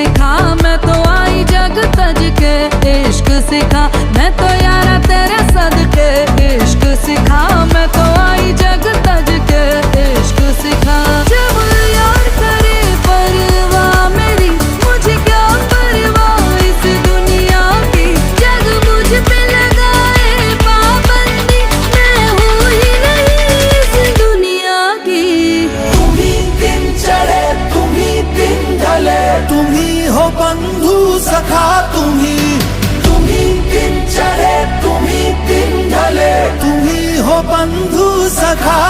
सिखा, मैं तो आई जग तज के। इश्क सिखा मैं तो यारा तेरे सदके। इश्क सिखा मैं तो आई जग तज के। इश्क सिखा जब यार करे परवाह मेरी, मुझे क्या परवाह इस दुनिया की। जग मुझ पे लगाए पाबंदी, मैं हूँ ही नहीं इस दुनिया की। तुम ही दिन चढ़े तुम ही दिन ढले, तुम ही हो बंधु सखा तुम ही दिन चढ़े तुम ही दिन ढले, तुम ही हो बंधु सखा।